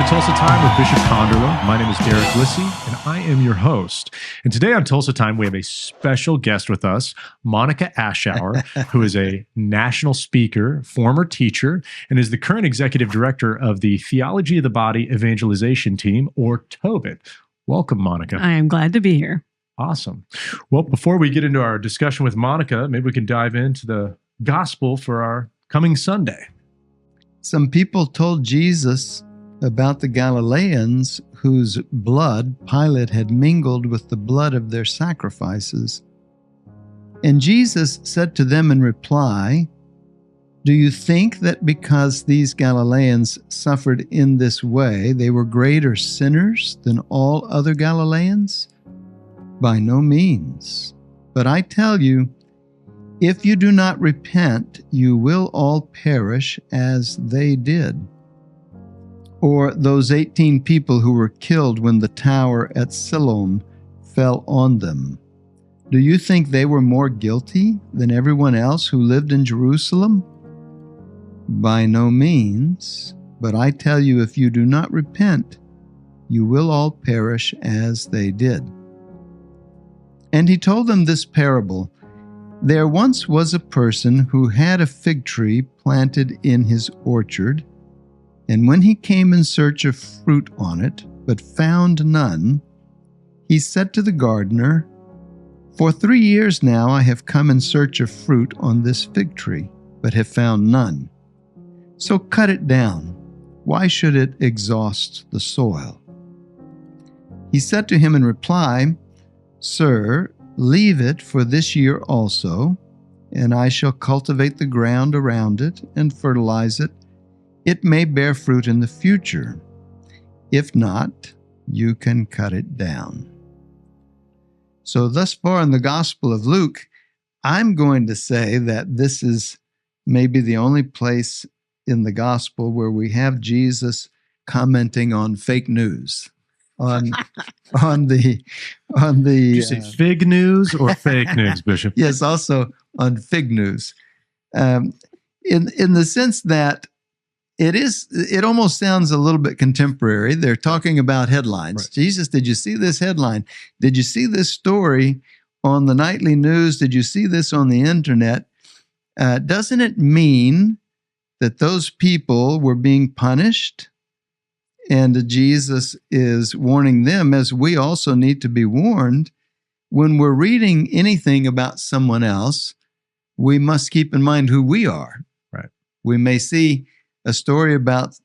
Tulsa Time with Bishop Conderla. My name is Derek Lissy, and I am your host. And today on Tulsa Time, we have a special guest with us, Monica Ashour, who is a national speaker, former teacher, and is the current executive director of the Theology of the Body Evangelization Team, or TOBET. Welcome, Monica. I am glad to be here. Awesome. Well, before we get into our discussion with Monica, maybe we can dive into the gospel for our coming Sunday. Some people told Jesus about the Galileans whose blood Pilate had mingled with the blood of their sacrifices. And Jesus said to them in reply, "Do you think that because these Galileans suffered in this way, they were greater sinners than all other Galileans? By no means. But I tell you, if you do not repent, you will all perish as they did." Or those 18 people who were killed when the tower at Siloam fell on them. Do you think they were more guilty than everyone else who lived in Jerusalem? By no means. But I tell you, if you do not repent, you will all perish as they did. And he told them this parable. There once was a person who had a fig tree planted in his orchard, and when he came in search of fruit on it, but found none, he said to the gardener, "For 3 years now I have come in search of fruit on this fig tree, but have found none. So cut it down. Why should it exhaust the soil?" He said to him in reply, "Sir, leave it for this year also, and I shall cultivate the ground around it and fertilize it. It may bear fruit in the future. If not, you can cut it down." So thus far in the Gospel of Luke, I'm going to say that this is maybe the only place in the Gospel where we have Jesus commenting on fake news. On the Did you say fig news or fake news, Bishop? Yes, also on fig news. In the sense that it almost sounds a little bit contemporary. They're talking about headlines. Right. Jesus, did you see this headline? Did you see this story on the nightly news? Did you see this on the internet? Doesn't it mean that those people were being punished? And Jesus is warning them, as we also need to be warned, when we're reading anything about someone else, we must keep in mind who we are. Right. We may see a story about,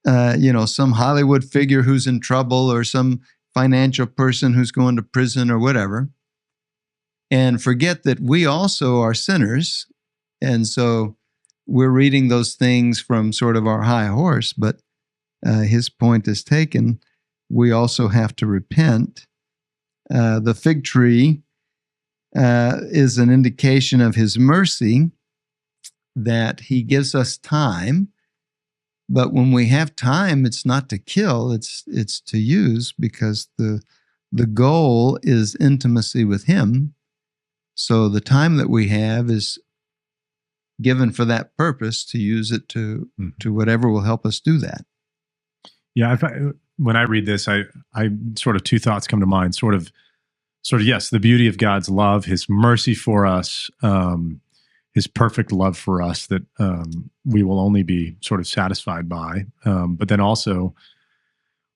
some Hollywood figure who's in trouble or some financial person who's going to prison or whatever, and forget that we also are sinners. And so we're reading those things from sort of our high horse, but his point is taken. We also have to repent. The fig tree is an indication of his mercy, that he gives us time. But when we have time, it's not to kill, it's to use, because the goal is intimacy with him. So the time that we have is given for that purpose, to use it to whatever will help us do that. Yeah, when I read this, I sort of two thoughts come to mind. Sort of, yes, the beauty of God's love, his mercy for us, his perfect love for us that we will only be sort of satisfied by. But then also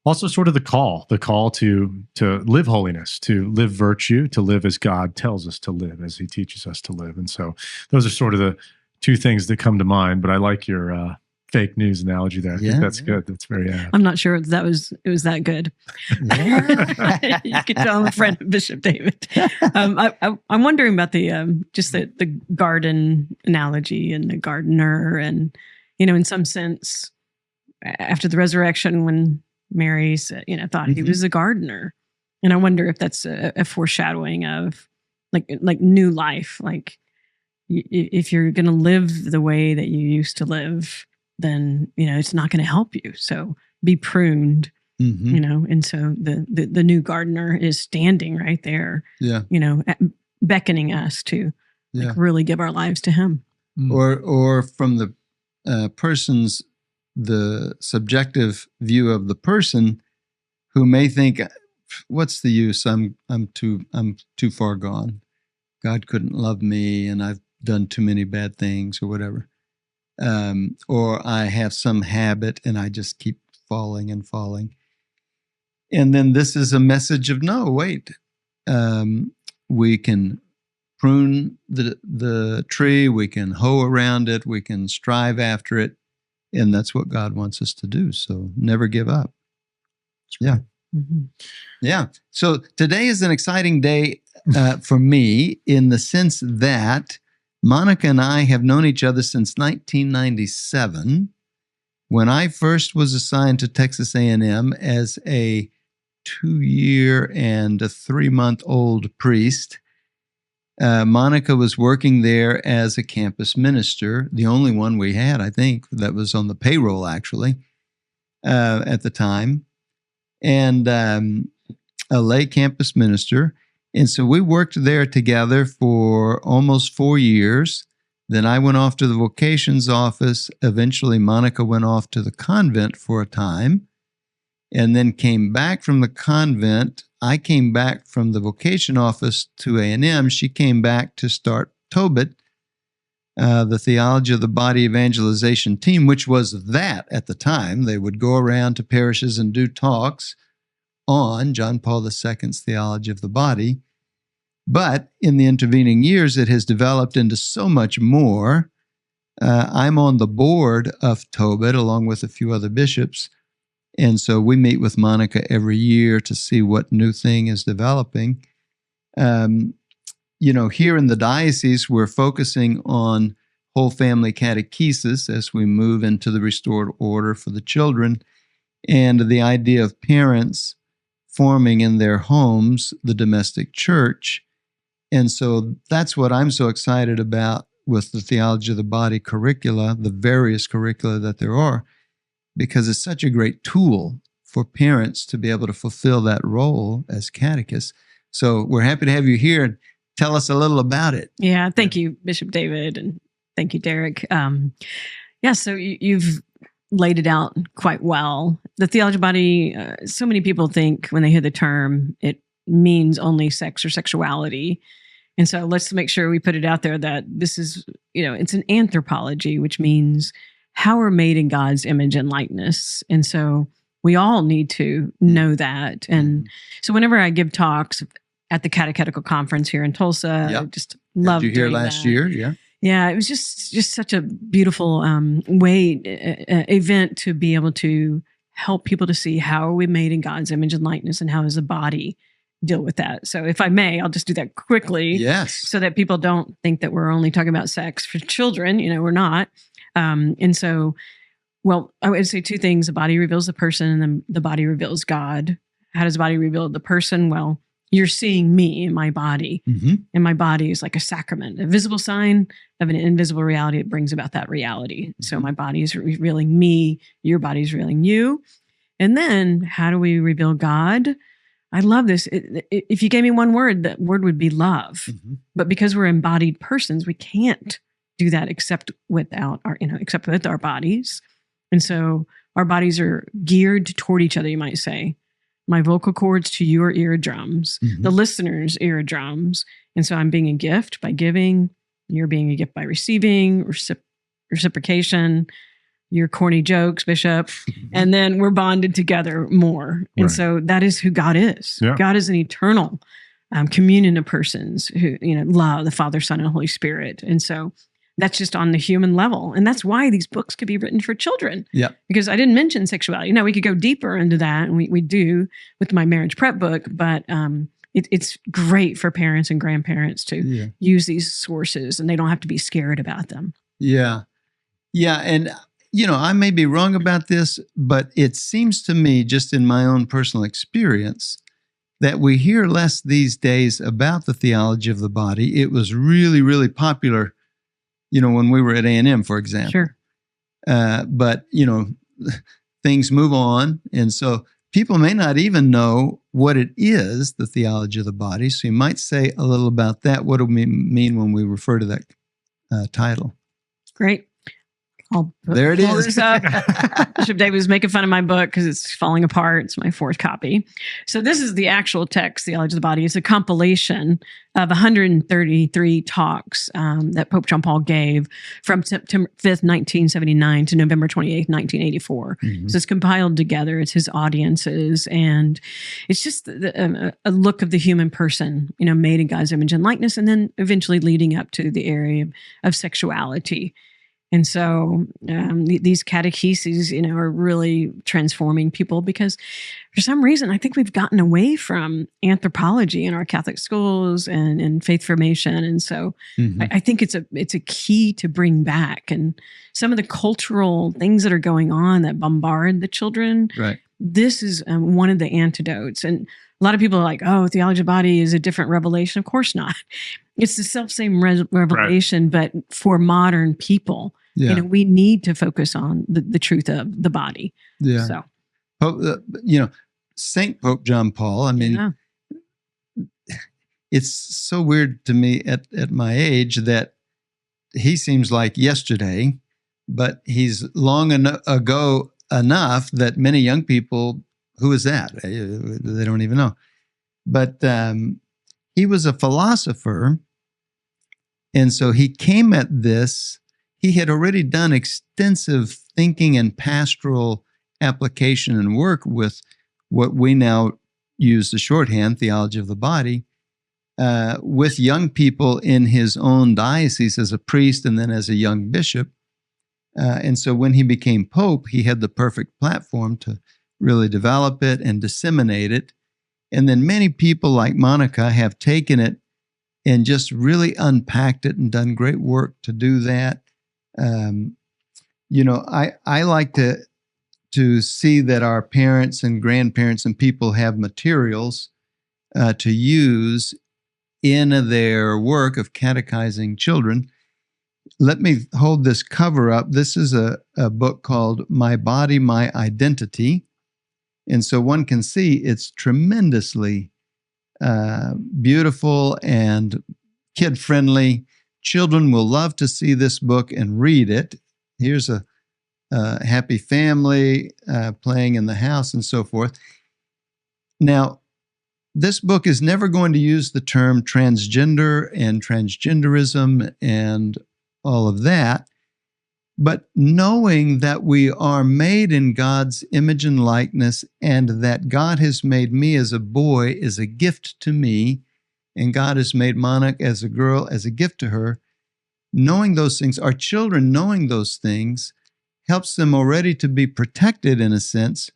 sort of the call to live holiness, to live virtue, to live as God tells us to live, as he teaches us to live. And so those are sort of the two things that come to mind. But I like your fake news analogy there. I think that's good. That's very apt. I'm not sure it was that good. Yeah. You can tell I'm a friend of Bishop David. I'm wondering about the just the garden analogy and the gardener, and in some sense, after the resurrection, when Mary thought he was a gardener, and I wonder if that's a foreshadowing of like new life. Like if you're going to live the way that you used to live, then, it's not going to help you. So be pruned, and so the new gardener is standing right there, beckoning us to really give our lives to him. Or from the person's the subjective view of the person who may think, what's the use? I'm too far gone. God couldn't love me, and I've done too many bad things, or whatever. Or I have some habit, and I just keep falling and falling. And then this is a message of, no, wait. We can prune the tree, we can hoe around it, we can strive after it, and that's what God wants us to do. So never give up. Yeah. Mm-hmm. Yeah. So today is an exciting day for me in the sense that Monica and I have known each other since 1997, when I first was assigned to Texas A&M as a 2-year and a 3-month-old priest. Monica was working there as a campus minister, the only one we had, I think, that was on the payroll, actually, at the time, and a lay campus minister. And so we worked there together for almost 4 years. Then I went off to the vocations office. Eventually, Monica went off to the convent for a time, and then came back from the convent. I came back from the vocation office to A&M. She came back to start TOBET, the Theology of the Body evangelization team, which was that at the time. They would go around to parishes and do talks on John Paul II's Theology of the Body. But in the intervening years, it has developed into so much more. I'm on the board of TOBET along with a few other bishops. And so we meet with Monica every year to see what new thing is developing. Here in the diocese, we're focusing on whole family catechesis as we move into the restored order for the children, and the idea of parents forming in their homes the domestic church. And so that's what I'm so excited about with the Theology of the Body curricula, the various curricula that there are, because it's such a great tool for parents to be able to fulfill that role as catechists. So we're happy to have you here and tell us a little about it. Yeah, thank you, Bishop David, and thank you, Derek. So you've laid it out quite well. The theology of the body, so many people think when they hear the term, it means only sex or sexuality. And so let's make sure we put it out there that this is, it's an anthropology, which means how we're made in God's image and likeness. And so we all need to know that. And so whenever I give talks at the catechetical conference here in Tulsa, I just love doing that. Did you hear last year? Yeah. Yeah, it was just such a beautiful event to be able to help people to see how are we made in God's image and likeness, and how does the body deal with that. So if I may, I'll just do that quickly. Yes. So that people don't think that we're only talking about sex for children. We're not. And so, I would say two things. The body reveals the person, and then the body reveals God. How does the body reveal the person? Well, you're seeing me in my body, and my body is like a sacrament, a visible sign of an invisible reality. It brings about that reality. So my body is revealing me, your body is revealing you. And then how do we reveal God? I love this. If you gave me one word, that word would be love. But because we're embodied persons, we can't do that except with our bodies. And so our bodies are geared toward each other, you might say. My vocal cords to your eardrums, the listener's eardrums. And so I'm being a gift by giving. You're being a gift by receiving, reciprocation, your corny jokes, Bishop. And then we're bonded together more. And so that is who God is. Yeah. God is an eternal communion of persons who, love the Father, Son, and Holy Spirit. And so that's just on the human level. And that's why these books could be written for children. Yeah. Because I didn't mention sexuality. Now, we could go deeper into that, and we do with my marriage prep book, but it's great for parents and grandparents to use these sources, and they don't have to be scared about them. Yeah. Yeah. And, I may be wrong about this, but it seems to me, just in my own personal experience, that we hear less these days about the theology of the body. It was really, really popular when we were at A&M, for example. Sure. But, things move on. And so people may not even know what it is, the theology of the body. So you might say a little about that. What do we mean when we refer to that title? Great. I'll There it pull is. this up. Bishop David was making fun of my book because it's falling apart. It's my fourth copy. So this is the actual text, Theology of the Body. It's a compilation of 133 talks that Pope John Paul gave from September 5th, 1979 to November 28th, 1984. So it's compiled together. It's his audiences. And it's just a look of the human person, made in God's image and likeness, and then eventually leading up to the area of sexuality. And so these catecheses, are really transforming people because for some reason, I think we've gotten away from anthropology in our Catholic schools and faith formation. And so I think it's a key to bring back. And some of the cultural things that are going on that bombard the children, Right. This is one of the antidotes. And a lot of people are like, oh, Theology of the Body is a different revelation. Of course not. It's the self-same revelation, but for modern people. Yeah. We need to focus on the truth of the body. Yeah. So, Saint Pope John Paul, I mean, it's so weird to me at my age that he seems like yesterday, but he's long ago enough that many young people, who is that? They don't even know. But he was a philosopher, and so he came at this. He had already done extensive thinking and pastoral application and work with what we now use the shorthand, Theology of the Body, with young people in his own diocese as a priest and then as a young bishop. And so when he became Pope, he had the perfect platform to really develop it and disseminate it. And then many people like Monica have taken it and just really unpacked it and done great work to do that. I like to see that our parents and grandparents and people have materials to use in their work of catechizing children. Let me hold this cover up. This is a book called My Body, My Identity. And so one can see it's tremendously beautiful and kid-friendly. Children will love to see this book and read it. Here's a happy family playing in the house and so forth. Now, this book is never going to use the term transgender and transgenderism and all of that, but knowing that we are made in God's image and likeness and that God has made me as a boy is a gift to me, and God has made Monica as a girl as a gift to her. Knowing those things, our children knowing those things, helps them already to be protected in a sense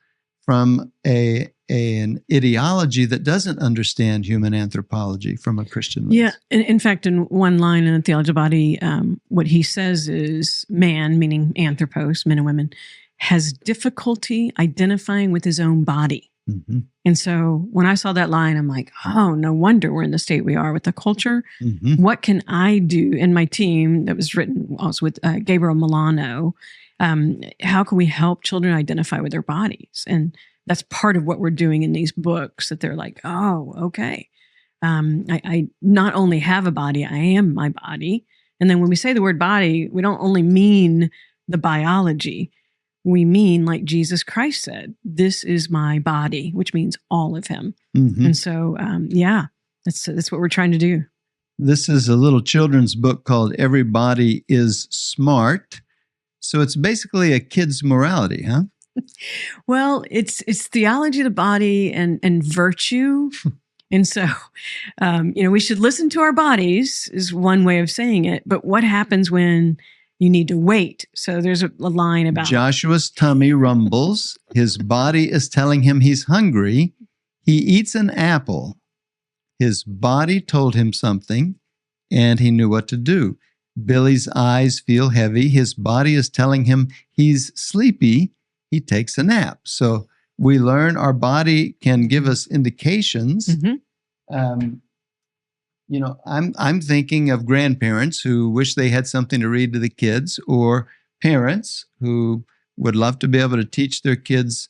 from an ideology that doesn't understand human anthropology from a Christian lens. Yeah, in fact, in one line in the Theology of the Body, what he says is man, meaning anthropos, men and women, has difficulty identifying with his own body. Mm-hmm. And so when I saw that line, I'm like, oh, no wonder we're in the state we are with the culture. Mm-hmm. What can I do? And my team that was written also with Gabriel Milano, how can we help children identify with their bodies? And that's part of what we're doing in these books, that they're like, oh, okay. I not only have a body, I am my body. And then when we say the word body, we don't only mean the biology. We mean, like Jesus Christ said, this is my body, which means all of him. Mm-hmm. And so, that's what we're trying to do. This is a little children's book called Everybody is Smart. So it's basically a kid's morality, huh? Well, it's theology of the body and virtue. And so, we should listen to our bodies is one way of saying it. But what happens when you need to wait? So there's a line about Joshua's tummy rumbles. His body is telling him he's hungry. He eats an apple. His body told him something, and he knew what to do. Billy's eyes feel heavy. His body is telling him he's sleepy. He takes a nap. So we learn our body can give us indications. Mm-hmm. I'm thinking of grandparents who wish they had something to read to the kids, or parents who would love to be able to teach their kids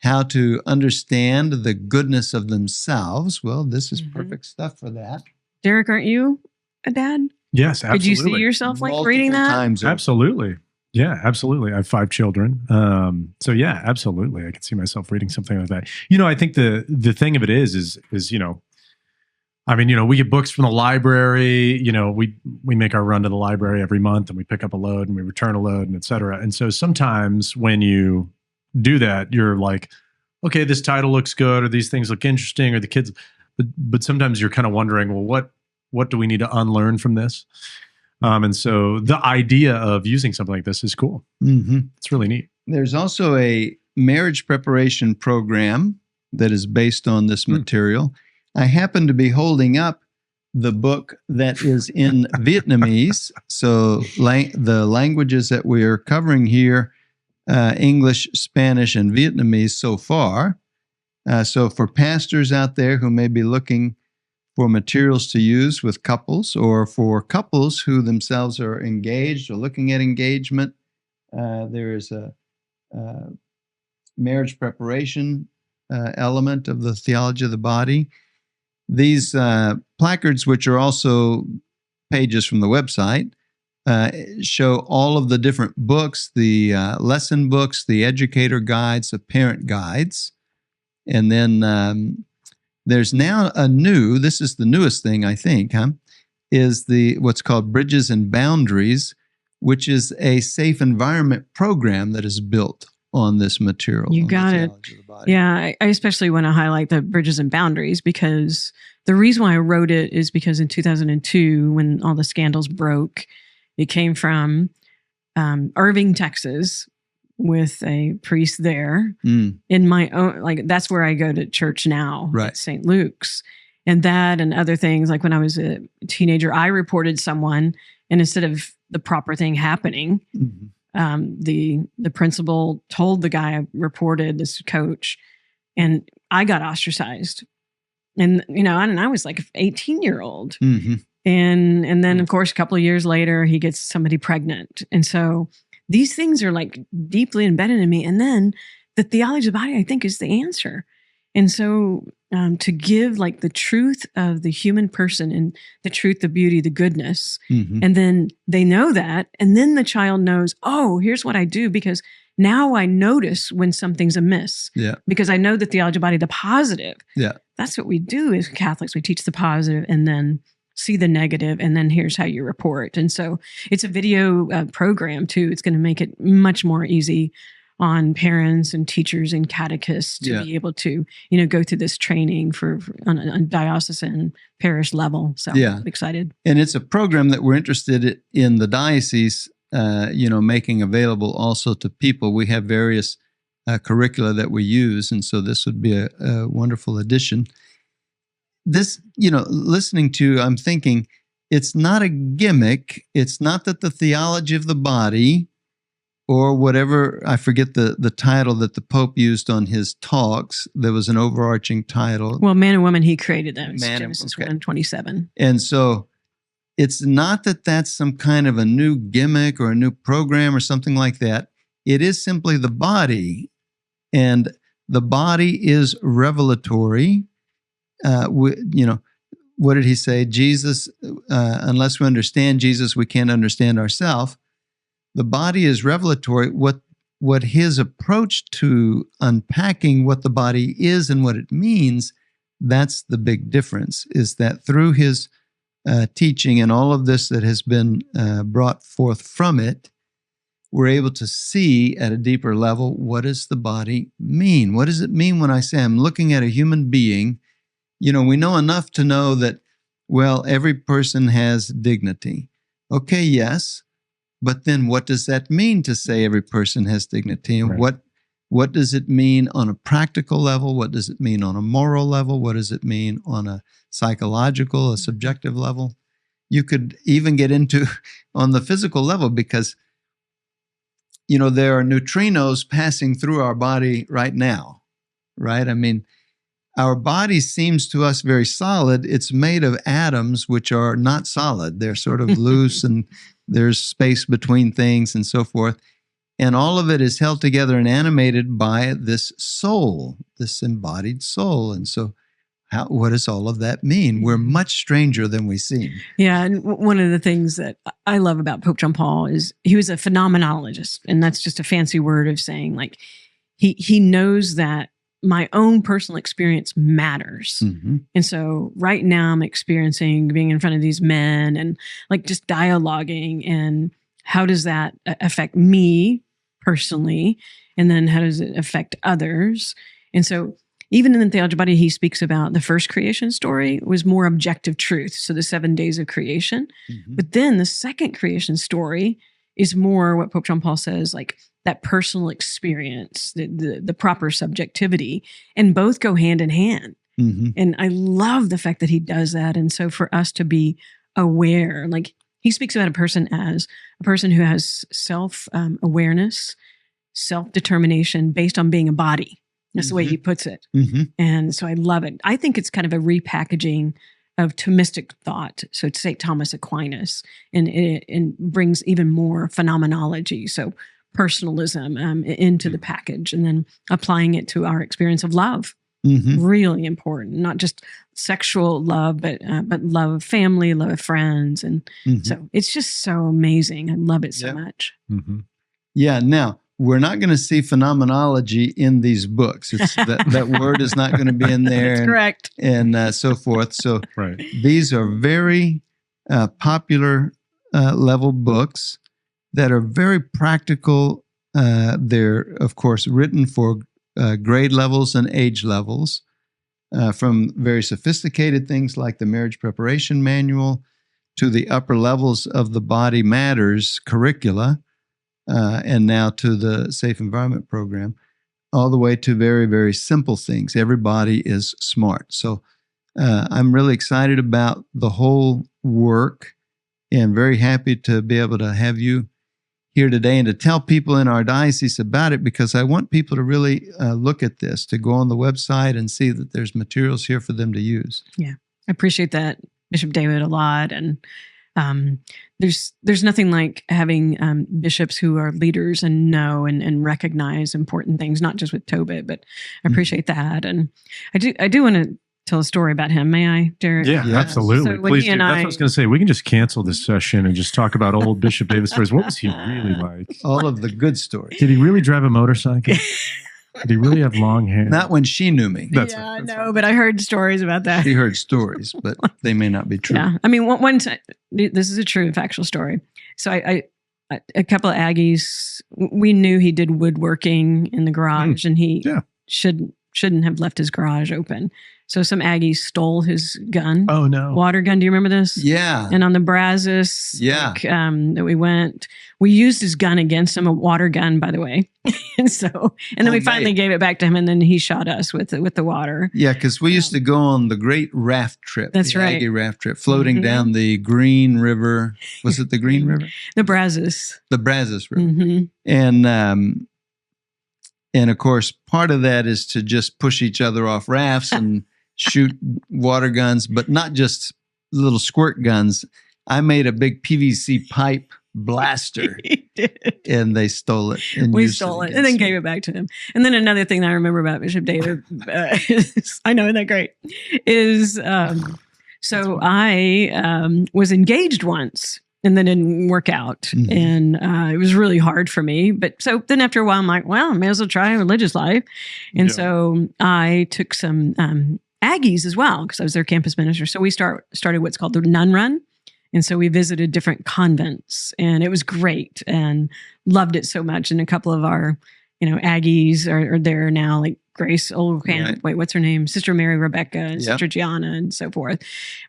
how to understand the goodness of themselves. Well, this is perfect stuff for that. Derek, aren't you a dad? Yes, absolutely. Could you see yourself reading Multiple that? times over. Absolutely. Yeah, absolutely. I have 5 children. So yeah, absolutely. I can see myself reading something like that. I think the thing of it is, I mean, we get books from the library, we make our run to the library every month and we pick up a load and we return a load and et cetera. And so sometimes when you do that, you're like, okay, this title looks good, or these things look interesting, or the kids, but sometimes you're kind of wondering, well, what do we need to unlearn from this? And so the idea of using something like this is cool. Mm-hmm. It's really neat. There's also a marriage preparation program that is based on this material. I happen to be holding up the book that is in Vietnamese. So the languages that we are covering here, English, Spanish, and Vietnamese so far. So for pastors out there who may be looking for materials to use with couples, or for couples who themselves are engaged or looking at engagement, there is a marriage preparation element of the theology of the body. These placards, which are also pages from the website, show all of the different books, the lesson books, the educator guides, the parent guides. And then there's now this is the newest thing, I think, is what's called Bridges and Boundaries, which is a safe environment program that is built on this material. You got it. Yeah, I especially want to highlight the Bridges and Boundaries, because the reason why I wrote it is because in 2002, when all the scandals broke, it came from Irving, Texas, with a priest there in my own, that's where I go to church now, right, at St. Luke's. And that and other things, like when I was a teenager, I reported someone, and instead of the proper thing happening, the principal told the guy I reported, this coach, and I got ostracized. And, and I was like an 18-year-old. And then, of course, a couple of years later, he gets somebody pregnant. And so these things are like deeply embedded in me. And then the theology of the body, I think, is the answer. And so to give like the truth of the human person, and the truth, the beauty, the goodness, and then they know that. And then the child knows, oh, here's what I do, because now I notice when something's amiss. Yeah. Because I know the theology of the body, the positive. Yeah. That's what we do as Catholics. We teach the positive and then see the negative, and then here's how you report. And so it's a video program too. It's going to make it much more easy on parents and teachers and catechists to be able to, go through this training on a diocesan parish level. So I'm excited. And it's a program that we're interested in the diocese, making available also to people. We have various curricula that we use, and so this would be a wonderful addition. This, listening to, I'm thinking, it's not a gimmick. It's not that the theology of the body, or whatever, I forget the title that the Pope used on his talks. There was an overarching title. Well, man and woman, he created them. It's Genesis 1:27. And so it's not that that's some kind of a new gimmick or a new program or something like that. It is simply the body. And the body is revelatory. What did he say? Jesus, unless we understand Jesus, we can't understand ourselves. The body is revelatory. What his approach to unpacking what the body is and what it means, that's the big difference, is that through his teaching and all of this that has been brought forth from it, we're able to see at a deeper level, what does the body mean? What does it mean when I say I'm looking at a human being? We know enough to know that, well, every person has dignity. Okay, yes. But then what does that mean to say every person has dignity? And what does it mean on a practical level? What does it mean on a moral level? What does it mean on a psychological, a subjective level? You could even get into on the physical level, because, there are neutrinos passing through our body right now, right? I mean, our body seems to us very solid. It's made of atoms, which are not solid. They're sort of loose, and there's space between things and so forth. And all of it is held together and animated by this soul, this embodied soul. And so what does all of that mean? We're much stranger than we seem. Yeah, and one of the things that I love about Pope John Paul is he was a phenomenologist, and that's just a fancy word of saying like he knows that my own personal experience matters. Mm-hmm. And so right now I'm experiencing being in front of these men and like just dialoguing, and how does that affect me personally? And then how does it affect others? And so even in the Theology Body, he speaks about the first creation story was more objective truth. So the 7 days of creation. Mm-hmm. But then the second creation story is more what Pope John Paul says, like that personal experience, the proper subjectivity, and both go hand in hand. Mm-hmm. And I love the fact that he does that. And so for us to be aware, like he speaks about a person as a person who has self-awareness, self-determination based on being a body. That's the way he puts it. Mm-hmm. And so I love it. I think it's kind of a repackaging of Thomistic thought. So to St. Thomas Aquinas, and it brings even more phenomenology. So personalism into the package, and then applying it to our experience of love. Mm-hmm. Really important, not just sexual love, but love of family, love of friends. And so it's just so amazing. I love it so much. Mm-hmm. Yeah. Now, we're not going to see phenomenology in these books. It's that word is not going to be in there. That's correct. And so forth. So Right. these are very popular level books that are very practical. They're, of course, written for grade levels and age levels, from very sophisticated things like the Marriage Preparation Manual to the upper levels of the Body Matters curricula, and now to the Safe Environment Program, all the way to very, very simple things. Everybody is smart. So I'm really excited about the whole work, and very happy to be able to have you here today and to tell people in our diocese about it, because I want people to really look at this, to go on the website and see that there's materials here for them to use. Yeah, I appreciate that, Bishop David, a lot. And there's nothing like having bishops who are leaders and know and recognize important things, not just with TOBET, but I appreciate that. And I do want to tell a story about him. May I, Derek? Yeah, Yes. absolutely. So when Please he do. and That's what I- I was going to say. We can just cancel this session and just talk about old Bishop David stories. What was he really like? All of the good stories. Did he really drive a motorcycle? Did he really have long hair? Not when she knew me. That's yeah, right, I that's know, but I heard stories about that. She heard stories, but they may not be true. Yeah, I mean, one time, this is a true factual story. So a couple of Aggies, we knew he did woodworking in the garage, and he shouldn't have left his garage open. So some Aggies stole his gun. Oh, no. Water gun. Do you remember this? Yeah. And on the Brazos, Yeah. that we went, we used his gun against him, a water gun, by the way. And then we finally gave it back to him, and then he shot us with the water. Yeah, because we used to go on the great raft trip. That's the right. Aggie raft trip, floating Mhm. down the Green River. Was it the Green River? The Brazos. The Brazos River. hmm And of course, part of that is to just push each other off rafts and shoot water guns, but not just little squirt guns. I made a big PVC pipe blaster, He did. and they stole it. And We used stole it and against then me. gave it back to him. And then another thing that I remember about Bishop David, is, I know, isn't that great, is so I was engaged once, and then didn't work out. Mhm. And it was really hard for me. But so then after a while, I'm like, well, I may as well try a religious life. And Yeah. so I took some Aggies as well, because I was their campus minister. So we started what's called the Nun Run. And so we visited different convents, and it was great and loved it so much. And a couple of our, Aggies are there now, like Grace Oldcamp. Right. Wait, what's her name? Sister Mary Rebecca, and Sister Gianna, and so forth.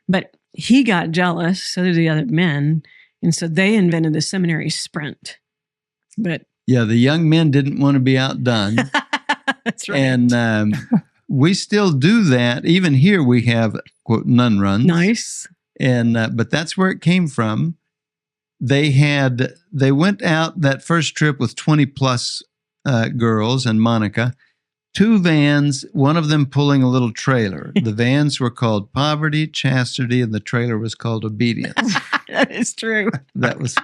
But he got jealous. So did the other men. And so they invented the seminary sprint. But Yeah, the young men didn't want to be outdone. that's right. And we still do that. Even here we have, quote, nun runs. Nice. And but that's where it came from. They went out that first trip with 20 plus girls and Monica, 2 vans, one of them pulling a little trailer. The vans were called Poverty, Chastity, and the trailer was called Obedience. That is true. That was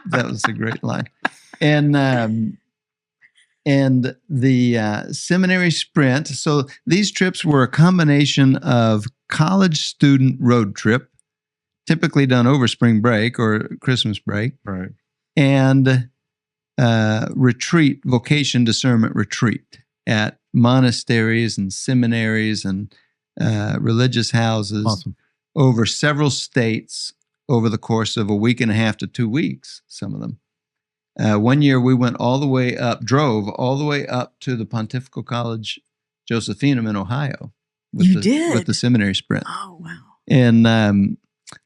a great line. And And the seminary sprint. So these trips were a combination of college student road trip, typically done over spring break or Christmas break, Right. and retreat, vocation discernment retreat at monasteries and seminaries and religious houses Awesome. over several states over the course of a week and a half to 2 weeks, some of them. One year we went drove all the way up to the Pontifical College Josephinum in Ohio. With the seminary sprint. Oh, wow. And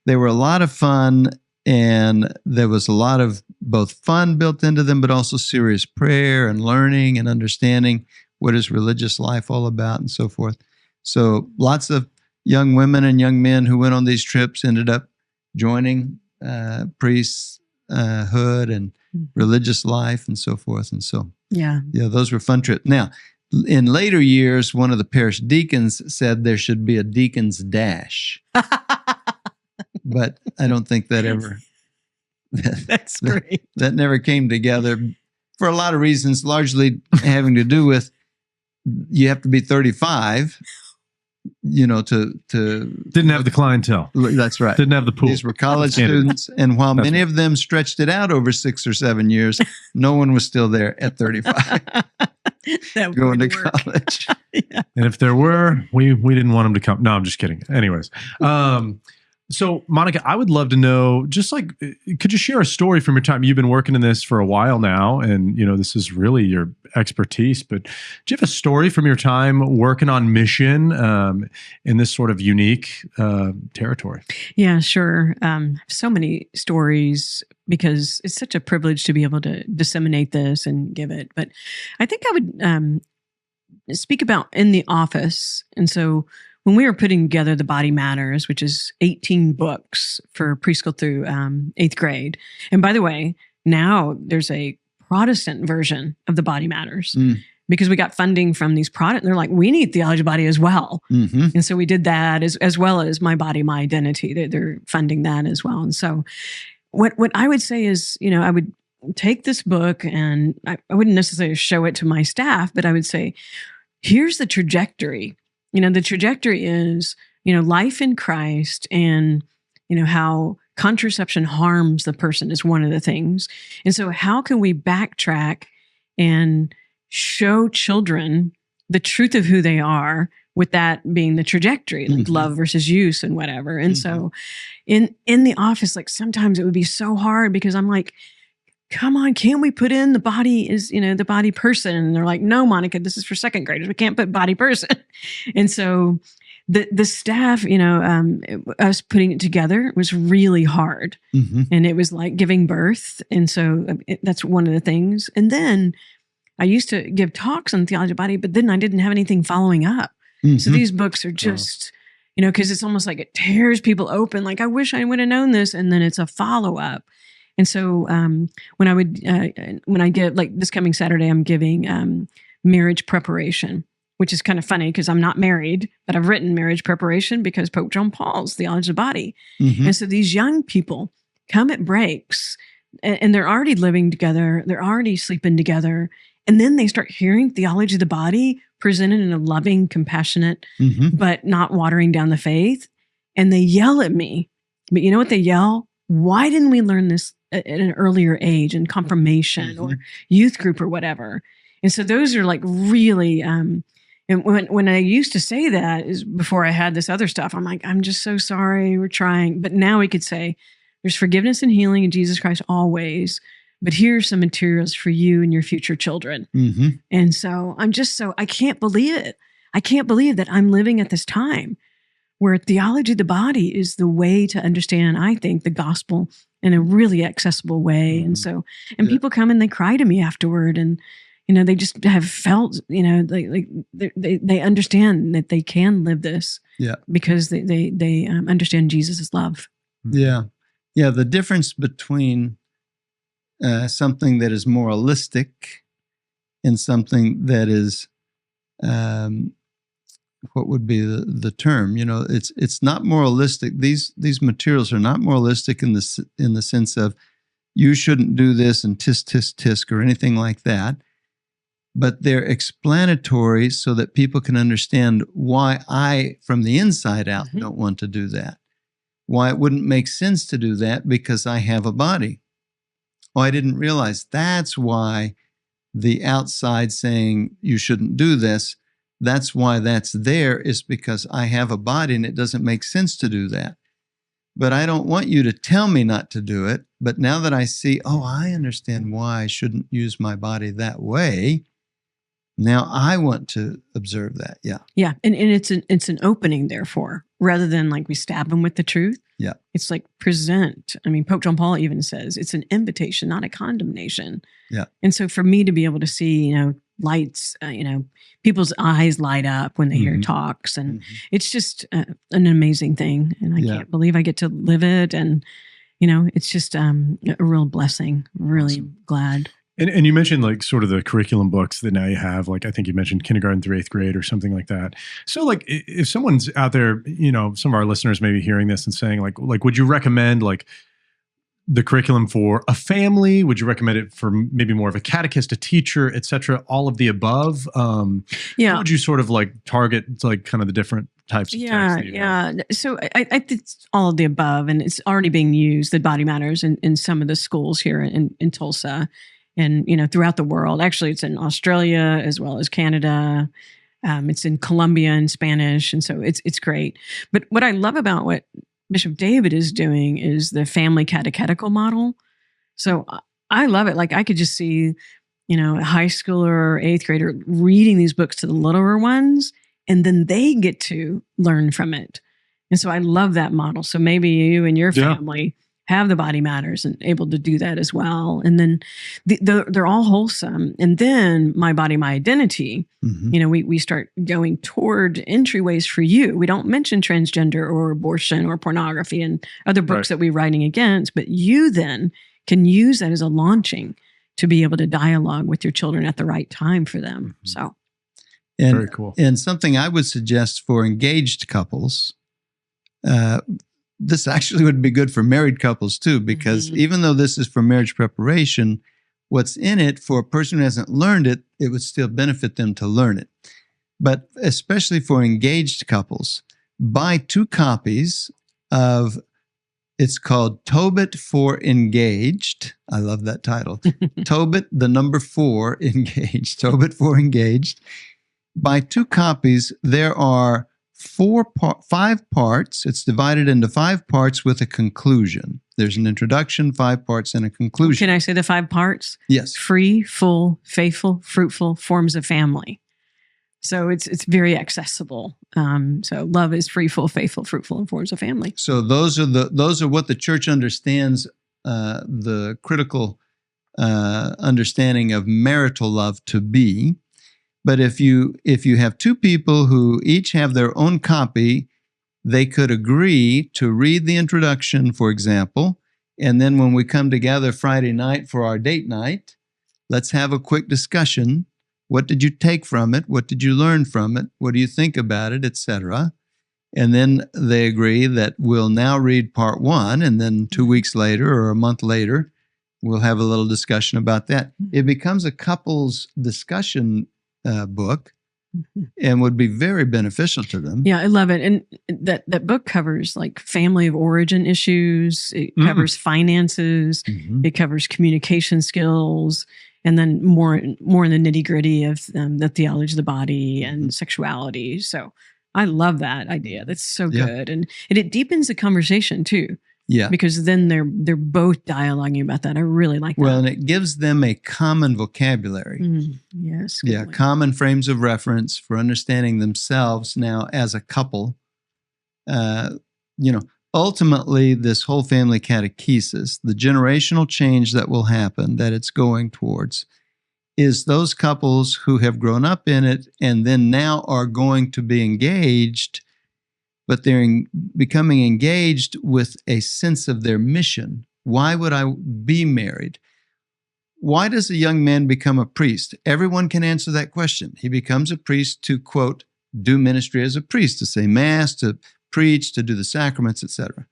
they were a lot of fun, and there was a lot of both fun built into them, but also serious prayer and learning and understanding what is religious life all about and so forth. So lots of young women and young men who went on these trips ended up joining priesthood and religious life and so forth. And so, yeah, those were fun trips. Now, in later years, one of the parish deacons said there should be a deacon's dash. But I don't think that ever... That's great. That never came together for a lot of reasons, largely having to do with you have to be 35, to didn't have the clientele. That's right. Didn't have the pool. These were college students, and while many of them stretched it out over 6 or 7 years, no one was still there at 35 going to college. Yeah. And if there were, we didn't want them to come. No, I'm just kidding. Anyways, so Monica, I would love to know, just like, could you share a story from your time? You've been working in this for a while now, and this is really your expertise. But do you have a story from your time working on mission in this sort of unique territory? Yeah, sure. So many stories, because it's such a privilege to be able to disseminate this and give it. But I think I would speak about in the office. And so when we were putting together The Body Matters, which is 18 books for preschool through 8th grade. And by the way, now there's a Protestant version of The Body Matters because we got funding from these Protestant. They're like, we need Theology of the Body as well. Mm-hmm. And so we did that as well as My Body, My Identity. They're funding that as well. And so what I would say is, I would take this book, and I wouldn't necessarily show it to my staff, but I would say, here's the trajectory. The trajectory is, life in Christ, and, how contraception harms the person is one of the things. And so how can we backtrack and show children the truth of who they are, with that being the trajectory, like love versus use and whatever. And so in the office, like sometimes it would be so hard because I'm like, come on, can't we put in the body is, the body person? And they're like, no, Monica, this is for second graders. We can't put body person. And so the staff, us putting it together was really hard. And it was like giving birth. And so that's one of the things. And then I used to give talks on theology of the body, but then I didn't have anything following up. So these books are just, because it's almost like it tears people open. Like, I wish I would have known this. And then it's a follow-up. And so when I give, like this coming Saturday, I'm giving marriage preparation, which is kind of funny because I'm not married, but I've written marriage preparation because Pope John Paul's Theology of the Body. And so these young people come at breaks, and they're already living together. They're already sleeping together. And then they start hearing theology of the body presented in a loving, compassionate, but not watering down the faith. And they yell at me. But you know what they yell? Why didn't we learn this at an earlier age in confirmation or youth group or whatever? And so those are like really, and when I used to say that is before I had this other stuff, I'm like, I'm just so sorry, we're trying. But now we could say there's forgiveness and healing in Jesus Christ always, but here's some materials for you and your future children. And so I can't believe it. I can't believe that I'm living at this time where theology of the body is the way to understand, I think, the gospel in a really accessible way. And so, people come and they cry to me afterward, and, they just have felt, they understand that they can live this because they understand Jesus' love. Yeah. Yeah. The difference between something that is moralistic and something that is, what would be the term? It's not moralistic. These materials are not moralistic in the sense of you shouldn't do this and tisk tisk tisk or anything like that. but they're explanatory so that people can understand why I, from the inside out, don't want to do that. Why it wouldn't make sense to do that because I have a body. Oh, I didn't realize that's why the outside saying you shouldn't do this, that's why that's there, is because I have a body and it doesn't make sense to do that. But I don't want you to tell me not to do it. But now that I see, oh, I understand why I shouldn't use my body that way. Now I want to observe that. Yeah. Yeah. And it's an opening, therefore, rather than like we stab them with the truth. Yeah. It's like present. I mean, Pope John Paul even says it's an invitation, not a condemnation. Yeah. And so for me to be able to see, lights, people's eyes light up when they hear talks, and it's just an amazing thing. And I can't believe I get to live it. And, it's just a real blessing. Really glad. And you mentioned like sort of the curriculum books that now you have, like I think you mentioned kindergarten through 8th grade or something like that. So like if someone's out there, some of our listeners may be hearing this and saying like would you recommend like the curriculum for a family? Would you recommend it for maybe more of a catechist, a teacher, et cetera, all of the above? How would you sort of like target like kind of the different types of texts that you have? So I think it's all of the above, and it's already being used, the Body Matters, in some of the schools here in Tulsa. And, throughout the world. Actually, it's in Australia as well as Canada. It's in Colombia in Spanish. And so it's great. But what I love about what Bishop David is doing is the family catechetical model. So I love it. Like I could just see, a high schooler or 8th grader reading these books to the littler ones, and then they get to learn from it. And so I love that model. So maybe you and your family have the Body Matters and able to do that as well. And then they're all wholesome. And then My Body, My Identity, we start going toward entryways for you. We don't mention transgender or abortion or pornography and other books that we're writing against, but you then can use that as a launching to be able to dialogue with your children at the right time for them. So very cool. And something I would suggest for engaged couples, this actually would be good for married couples too, because even though this is for marriage preparation, what's in it for a person who hasn't learned it, it would still benefit them to learn it. But especially for engaged couples, buy 2 copies of, it's called TOBET for Engaged. I love that title. TOBET, the number 4, Engaged. TOBET for Engaged. Buy 2 copies. There are 5 parts. It's divided into 5 parts with a conclusion. There's an introduction, 5 parts, and a conclusion. Can I say the 5 parts? Yes. Free, full, faithful, fruitful forms of family. So it's very accessible. So love is free, full, faithful, fruitful, and forms of family. So those are what the church understands, the critical understanding of marital love to be. But if you have 2 people who each have their own copy, they could agree to read the introduction, for example, and then when we come together Friday night for our date night, let's have a quick discussion. What did you take from it? What did you learn from it? What do you think about it, etc.? And then they agree that we'll now read part 1, and then 2 weeks later or a month later, we'll have a little discussion about that. It becomes a couple's discussion book and would be very beneficial to them. Yeah, I love it. And that book covers like family of origin issues. It covers finances. It covers communication skills, and then more in the nitty gritty of the theology of the body and sexuality. So I love that idea. That's so good. And it deepens the conversation too. Yeah. Because then they're both dialoguing about that. I really like that. Well, and it gives them a common vocabulary. Yes. Yeah, common frames of reference for understanding themselves now as a couple. Ultimately, this whole family catechesis, the generational change that will happen, that it's going towards, is those couples who have grown up in it and then now are going to be engaged, but they're becoming engaged with a sense of their mission. Why would I be married? Why does a young man become a priest? Everyone can answer that question. He becomes a priest to, quote, do ministry as a priest, to say mass, to preach, to do the sacraments, etc.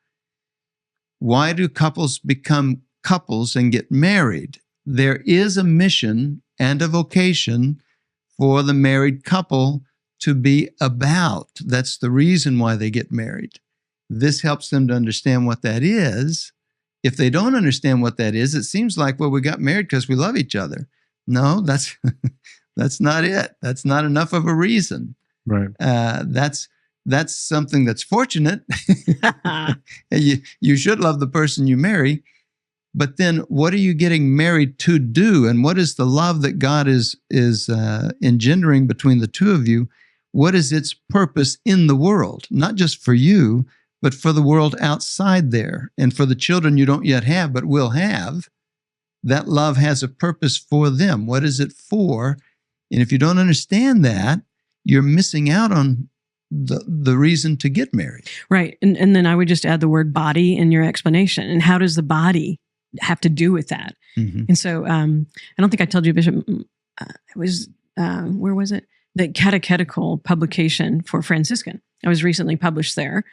Why do couples become couples and get married? There is a mission and a vocation for the married couple to be about. That's the reason why they get married. This helps them to understand what that is. If they don't understand what that is, it seems like, well, we got married because we love each other. No, that's not it. That's not enough of a reason. Right. That's something that's fortunate. You should love the person you marry. But then what are you getting married to do? And what is the love that God is engendering between the two of you? What is its purpose in the world? Not just for you, but for the world outside there. And for the children you don't yet have, but will have. That love has a purpose for them. What is it for? And if you don't understand that, you're missing out on the reason to get married. Right. And then I would just add the word body in your explanation. And how does the body have to do with that? Mm-hmm. And so I don't think I told you, Bishop, it was, where was it? The catechetical publication for Franciscan. I was recently published there.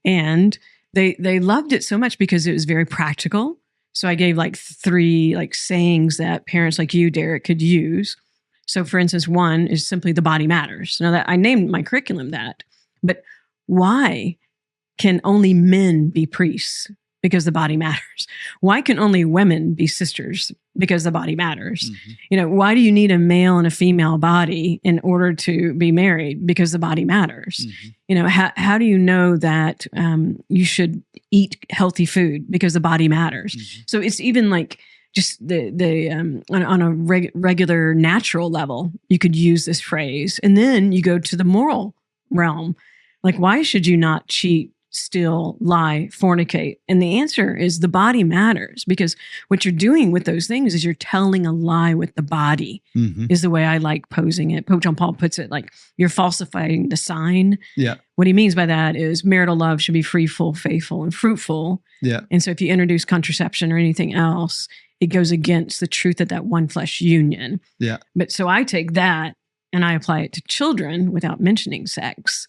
And they loved it so much because it was very practical. So I gave like 3 sayings that parents like you, Derek, could use. So for instance, one is simply the body matters. Now that I named my curriculum that, but why can only men be priests? Because the body matters. Why can only women be sisters? Because the body matters. Mm-hmm. Why do you need a male and a female body in order to be married? Because the body matters. Mm-hmm. How do you know that you should eat healthy food? Because the body matters. Mm-hmm. So it's even like just on a regular natural level, you could use this phrase. And then you go to the moral realm. Like, why should you not cheat, steal, lie, fornicate? And the answer is the body matters, because what you're doing with those things is you're telling a lie with the body, is the way I like posing it. Pope John Paul puts it like you're falsifying the sign. Yeah. What he means by that is marital love should be free, full, faithful, and fruitful. Yeah. And so if you introduce contraception or anything else, it goes against the truth of that one flesh union. Yeah. But so I take that and I apply it to children without mentioning sex.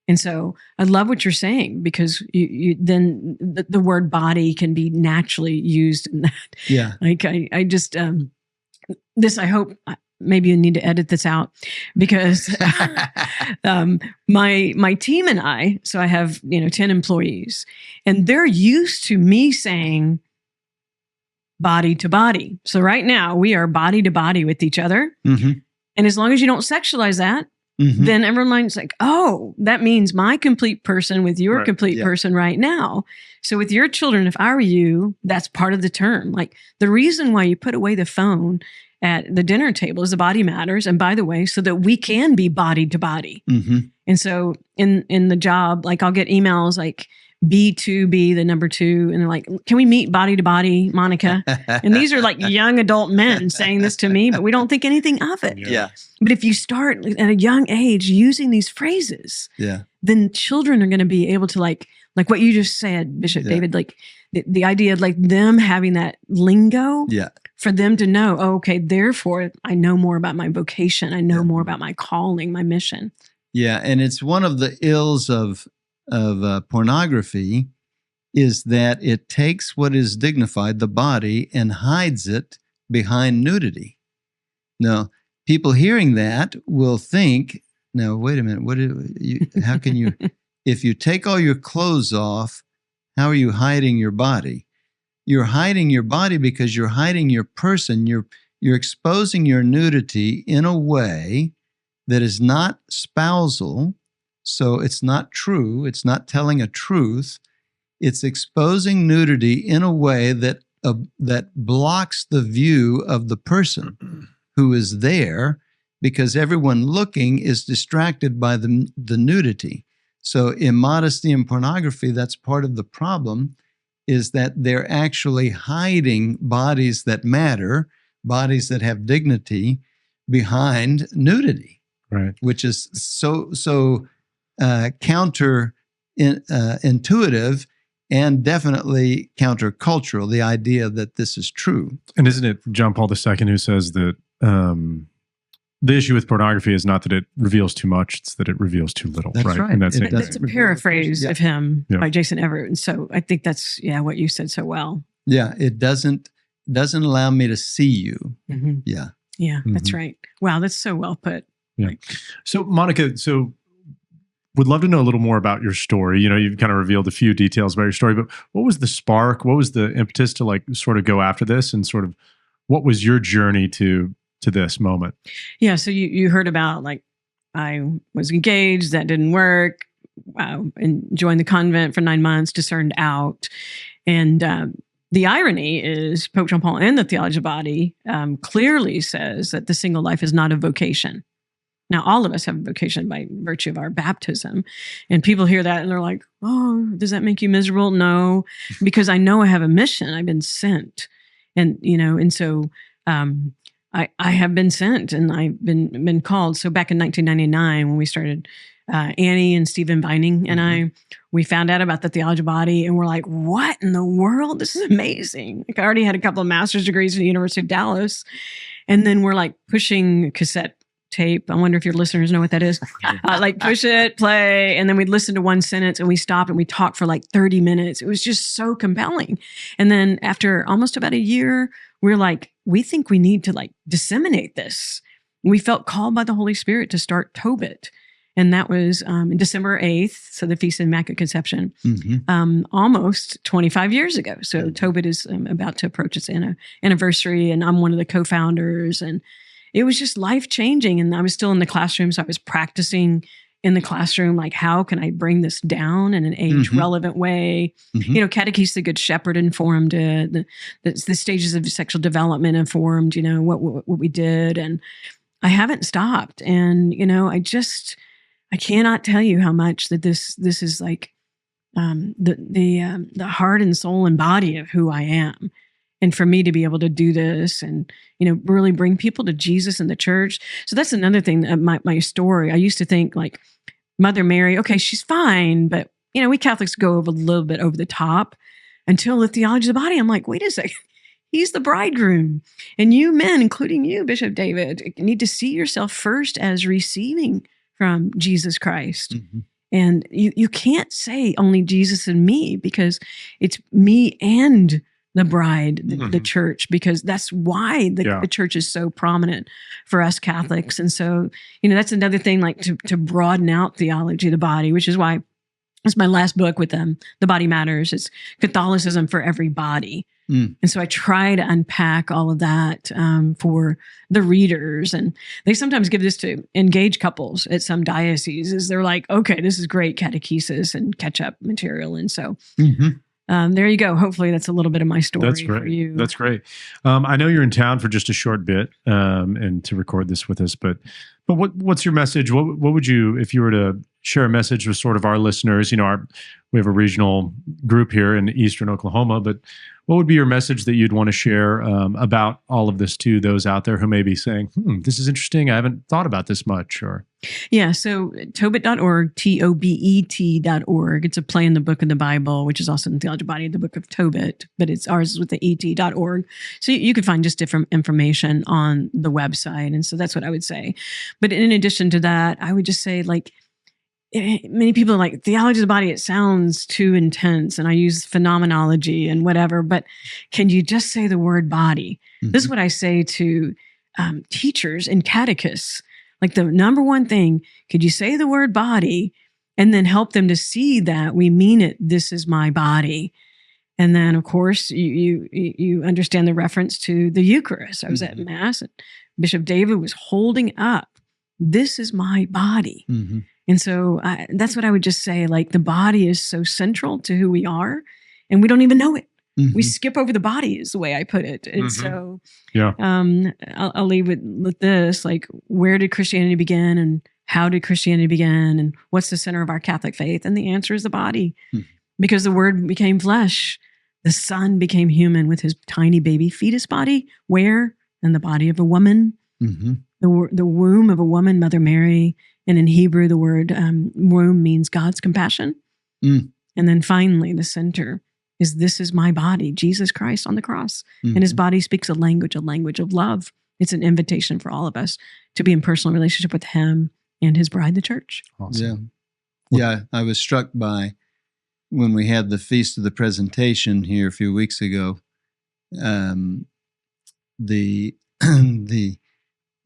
And so I love what you're saying, because you then the word body can be naturally used in that. Yeah. Like I just, this, I hope maybe you need to edit this out, because my team and I, so I have, 10 employees, and they're used to me saying body to body. So right now we are body to body with each other. Mm-hmm. And as long as you don't sexualize that, then everyone's like, oh, that means my complete person with your complete person right now. So with your children, if I were you, that's part of the term. Like the reason why you put away the phone at the dinner table is the body matters. And by the way, so that we can be body to body. And so in the job, like I'll get emails like B2B, the number 2, and they're like, can we meet body to body, Monica? And these are like young adult men saying this to me, but we don't think anything of it. Yeah. But if you start at a young age using these phrases, then children are going to be able to like what you just said, Bishop David, like the idea of like them having that lingo for them to know, oh, okay, therefore I know more about my vocation. I know more about my calling, my mission. Yeah. And it's one of the ills of pornography is that it takes what is dignified, the body, and hides it behind nudity. Now, people hearing that will think, now, wait a minute, how can you, if you take all your clothes off, how are you hiding your body? You're hiding your body because you're hiding your person. You're exposing your nudity in a way that is not spousal. So it's not true. It's not telling a truth. It's exposing nudity in a way that blocks the view of the person who is there, because everyone looking is distracted by the nudity. So immodesty and pornography, that's part of the problem, is that they're actually hiding bodies that matter, bodies that have dignity, behind nudity, right? Which is so counter intuitive and definitely countercultural, the idea that this is true. And isn't it John Paul II who says that the issue with pornography is not that it reveals too much, it's that it reveals too little. That's right. And that's a paraphrase of him by Jason Everett. And so I think that's, what you said so well. Yeah, it doesn't allow me to see you. Yeah. Yeah, that's right. Wow, that's so well put. Yeah. So, Monica, would love to know a little more about your story. You've kind of revealed a few details about your story, but what was the spark? What was the impetus to like sort of go after this, and sort of what was your journey to this moment? Yeah. So you heard about, like, I was engaged, that didn't work. And joined the convent for 9 months, discerned out. And the irony is Pope John Paul and the Theology of the Body clearly says that the single life is not a vocation. Now, all of us have a vocation by virtue of our baptism. And people hear that and they're like, oh, does that make you miserable? No, because I know I have a mission. I've been sent. And, so I have been sent and I've been called. So back in 1999, when we started, Annie and Stephen Vining and we found out about the Theology of the Body, and we're like, what in the world? This is amazing. Like, I already had a couple of master's degrees at the University of Dallas. And then we're like pushing cassette tape. I wonder if your listeners know what that is. Like, push it, play, and then we'd listen to one sentence and we stop and we talk for like 30 minutes. It was just so compelling. And then after almost about a year, we're like, we think we need to like disseminate this. We felt called by the Holy Spirit to start TOBET. And that was December 8th, so the Feast of Immaculate Conception, almost 25 years ago. So TOBET is about to approach its anniversary, and I'm one of the co-founders. And it was just life-changing. And I was still in the classroom, so I was practicing in the classroom, like, how can I bring this down in an age-relevant way? Catechesis, the Good Shepherd, informed it. The stages of sexual development informed, what we did. And I haven't stopped. And, I cannot tell you how much that this is like the heart and soul and body of who I am. And for me to be able to do this and, really bring people to Jesus and the church. So that's another thing, my story. I used to think, like, Mother Mary, okay, she's fine, but, we Catholics go over a little bit over the top, until the Theology of the Body. I'm like, wait a second. He's the bridegroom. And you men, including you, Bishop David, need to see yourself first as receiving from Jesus Christ. And you can't say only Jesus and me, because it's me and the bride, the church, because that's why the church is so prominent for us Catholics. And so, that's another thing, like to broaden out theology of the body, which is why it's my last book with them, The Body Matters. It's Catholicism for every body. And so I try to unpack all of that for the readers. And they sometimes give this to engaged couples at some dioceses. They're like, okay, this is great catechesis and catch-up material. And so there you go. Hopefully that's a little bit of my story. That's great. For you. That's great. I know you're in town for just a short bit and to record this with us, but what's your message? What would you, if you were to share a message with sort of our listeners? We have a regional group here in Eastern Oklahoma, but what would be your message that you'd want to share about all of this to those out there who may be saying, this is interesting, I haven't thought about this much? Or yeah, so TOBET.org, TOBET.org. It's a play in the book of the Bible, which is also in the Theology of the Body, the book of TOBET, but ours is with the et.org. So you could find just different information on the website. And so that's what I would say. But in addition to that, I would just say, like, many people are like, theology of the body, it sounds too intense, and I use phenomenology and whatever, but can you just say the word body? This is what I say to teachers and catechists. Like, the number one thing, could you say the word body and then help them to see that we mean it? This is my body. And then, of course, you understand the reference to the Eucharist. I was at Mass, and Bishop David was holding up, this is my body. And so that's what I would just say. Like, the body is so central to who we are, and we don't even know it. We skip over the body, is the way I put it. And so I'll leave it with this. Like, where did Christianity begin, and how did Christianity begin, and what's the center of our Catholic faith? And the answer is the body. Because the Word became flesh. The Son became human with his tiny baby fetus body. Where? In the body of a woman. The womb of a woman, Mother Mary. And in Hebrew, the word womb means God's compassion. And then finally, the center is, this is my body, Jesus Christ on the cross. And his body speaks a language of love. It's an invitation for all of us to be in personal relationship with him and his bride, the church. Awesome. Yeah, I was struck by, when we had the Feast of the Presentation here a few weeks ago, the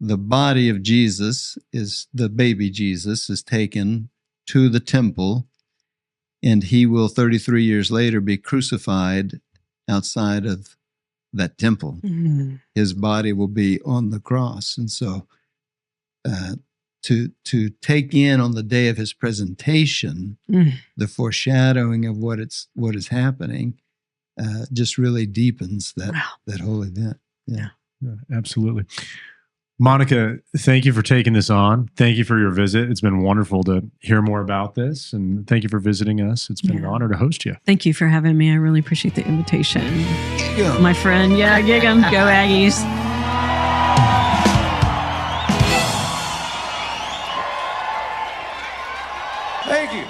the body of Jesus, is the baby Jesus, is taken to the temple, and he will 33 years later be crucified outside of that temple. Mm. His body will be on the cross. And so to take in on the day of his presentation, the foreshadowing of what is happening, just really deepens that whole event. Yeah. Absolutely. Monica, thank you for taking this on. Thank you for your visit. It's been wonderful to hear more about this, and thank you for visiting us. It's been an honor to host you. Thank you for having me. I really appreciate the invitation. Go. My friend. Yeah, gig 'em. Go Aggies. Thank you.